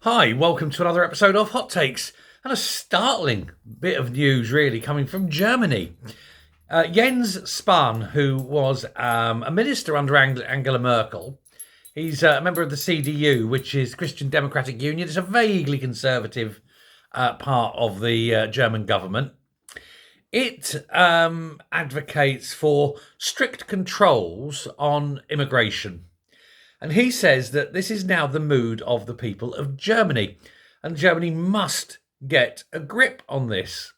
Hi, welcome to another episode of Hot Takes, and a startling bit of news really coming from Germany. Jens Spahn, who was a minister under Angela Merkel, he's a member of the CDU, which is Christian Democratic Union. It's a vaguely conservative part of the German government. It advocates for strict controls on immigration. And he says that this is now the mood of the people of Germany, and Germany must get a grip on this.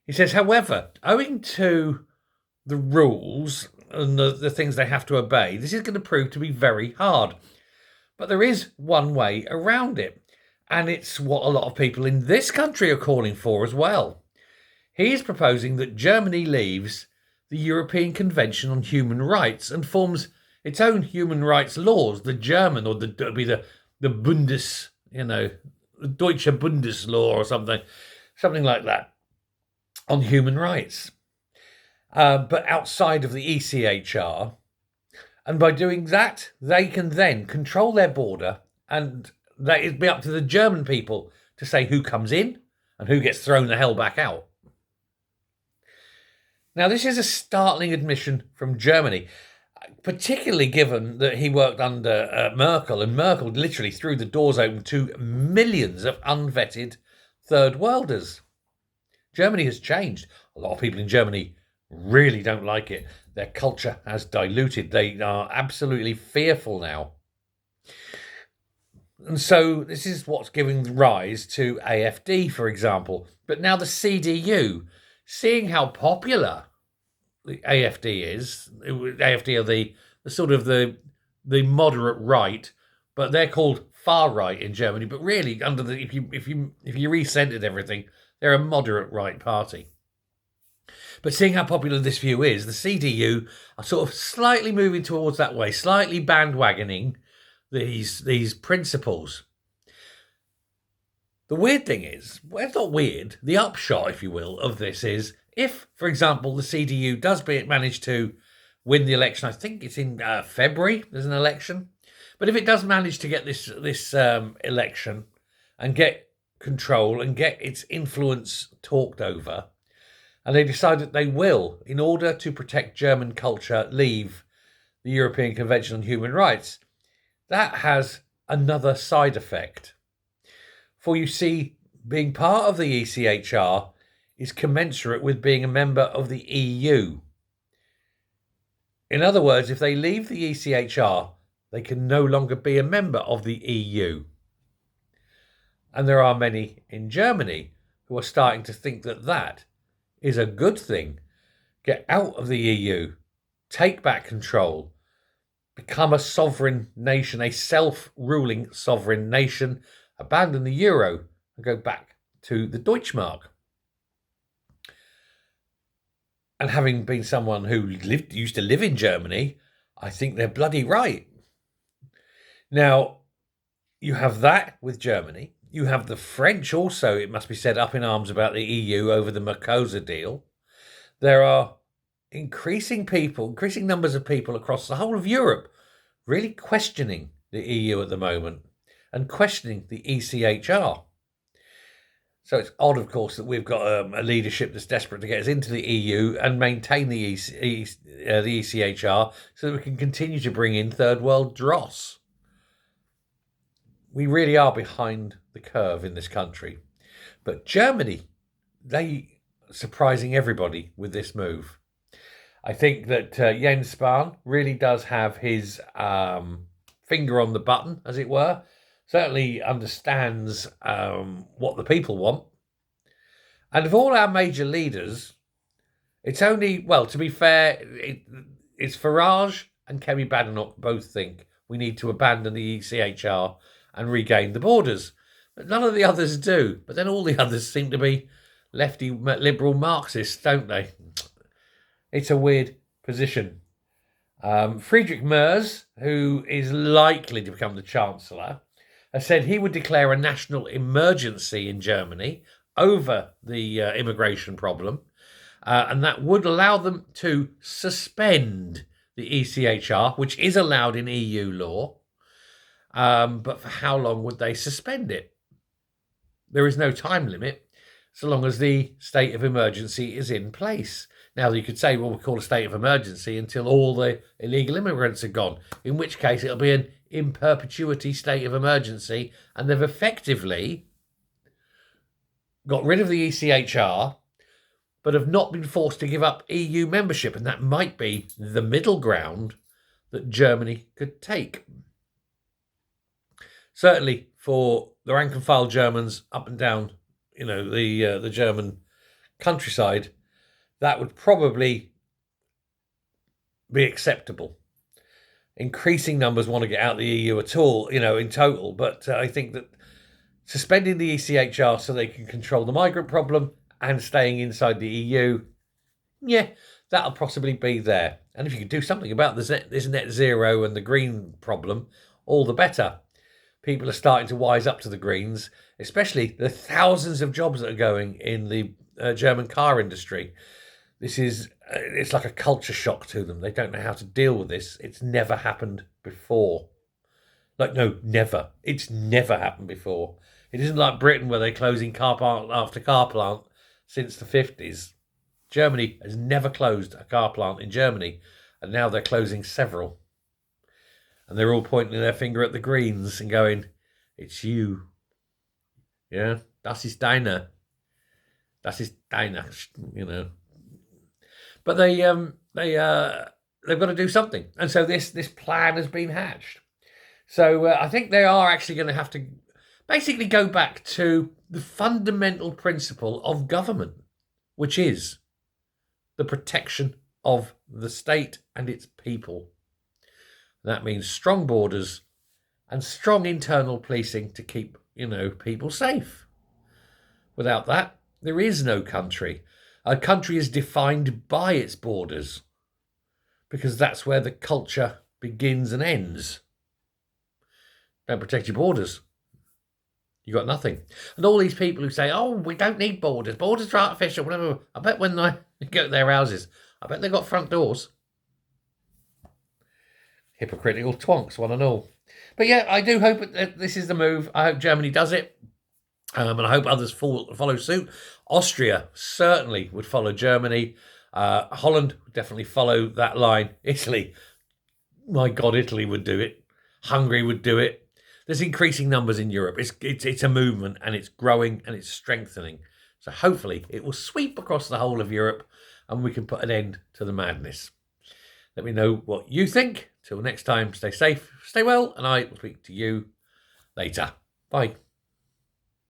He says, however, owing to the rules and the things they have to obey, this is going to prove to be very hard. But there is one way around it, and it's what a lot of people in this country are calling for as well. He is proposing that Germany leaves the European Convention on Human Rights and forms its own human rights laws, the German, or the Bundes, the Deutsche Bundeslaw or something like that, on human rights. But outside of the ECHR. And by doing that, they can then control their border, and that it'd be up to the German people to say who comes in and who gets thrown the hell back out. Now, this is a startling admission from Germany, particularly given that he worked under Merkel, and Merkel literally threw the doors open to millions of unvetted third worlders. Germany has changed. A lot of people in Germany really don't like it. Their culture has diluted. They are absolutely fearful now. And so this is what's giving rise to AfD, for example. But now the CDU, seeing how popular the AfD is, AfD are the sort of the moderate right, but they're called far right in Germany. But really, under the if you recentered everything, they're a moderate right party. But seeing how popular this view is, the CDU are sort of slightly moving towards that way, slightly bandwagoning these principles. The weird thing is, well, it's not weird, the upshot, if you will, of this is, if, for example, the CDU does manage to win the election, I think it's in February, there's an election, but if it does manage to get this election and get control and get its influence talked over, and they decide that they will, in order to protect German culture, leave the European Convention on Human Rights, that has another side effect. For you see, being part of the ECHR is commensurate with being a member of the EU. In other words, if they leave the ECHR, they can no longer be a member of the EU. And there are many in Germany who are starting to think that that is a good thing. Get out of the EU, take back control, become a sovereign nation, a self-ruling sovereign nation, abandon the euro and go back to the Deutschmark. And having been someone who used to live in Germany, I think they're bloody right. Now, you have that with Germany. You have the French also, it must be said, up in arms about the EU over the Mercosur deal. There are increasing numbers of people across the whole of Europe really questioning the EU at the moment and questioning the ECHR. So it's odd, of course, that we've got a leadership that's desperate to get us into the EU and maintain the ECHR so that we can continue to bring in third world dross. We really are behind the curve in this country. But Germany, they surprising everybody with this move. I think that Jens Spahn really does have his finger on the button, as it were. Certainly understands what the people want. And of all our major leaders, it's only, well, to be fair, it's Farage and Kemi Badenoch both think we need to abandon the ECHR and regain the borders. But none of the others do. But then all the others seem to be lefty liberal Marxists, don't they? It's a weird position. Friedrich Merz, who is likely to become the Chancellor, has said he would declare a national emergency in Germany over the immigration problem, and that would allow them to suspend the ECHR, which is allowed in EU law, But for how long would they suspend it? There is no time limit so long as the state of emergency is in place. Now, you could say, well, we'll call a state of emergency until all the illegal immigrants are gone, in which case it'll be an in perpetuity state of emergency, and they've effectively got rid of the ECHR, but have not been forced to give up EU membership, and that might be the middle ground that Germany could take. Certainly for the rank and file Germans up and down, the German countryside, that would probably be acceptable. Increasing numbers want to get out of the EU at all, in total, but I think that suspending the ECHR so they can control the migrant problem and staying inside the EU, that'll possibly be there. And if you can do something about this net zero and the green problem, all the better. People are starting to wise up to the Greens, especially the thousands of jobs that are going in the German car industry. It's like a culture shock to them. They don't know how to deal with this. It's never happened before. Never. It's never happened before. It isn't like Britain where they're closing car plant after car plant since the 50s. Germany has never closed a car plant in Germany, and now they're closing several. And they're all pointing their finger at the Greens and going, it's you. Yeah, das ist deine. Das ist deine, But they've got to do something. And so this plan has been hatched. So I think they are actually going to have to basically go back to the fundamental principle of government, which is the protection of the state and its people. That means strong borders and strong internal policing to keep, people safe. Without that, there is no country. A country is defined by its borders because that's where the culture begins and ends. Don't protect your borders, you got nothing. And all these people who say, oh, we don't need borders are artificial, whatever. I bet when they go to their houses, I bet they've got front doors. Hypocritical twonks, one and all. But yeah, I do hope that this is the move. I hope Germany does it. And I hope others follow suit. Austria certainly would follow Germany. Holland would definitely follow that line. Italy, my God, Italy would do it. Hungary would do it. There's increasing numbers in Europe. It's a movement, and it's growing and it's strengthening. So hopefully it will sweep across the whole of Europe and we can put an end to the madness. Let me know what you think. Till next time, stay safe, stay well, and I will speak to you later. Bye.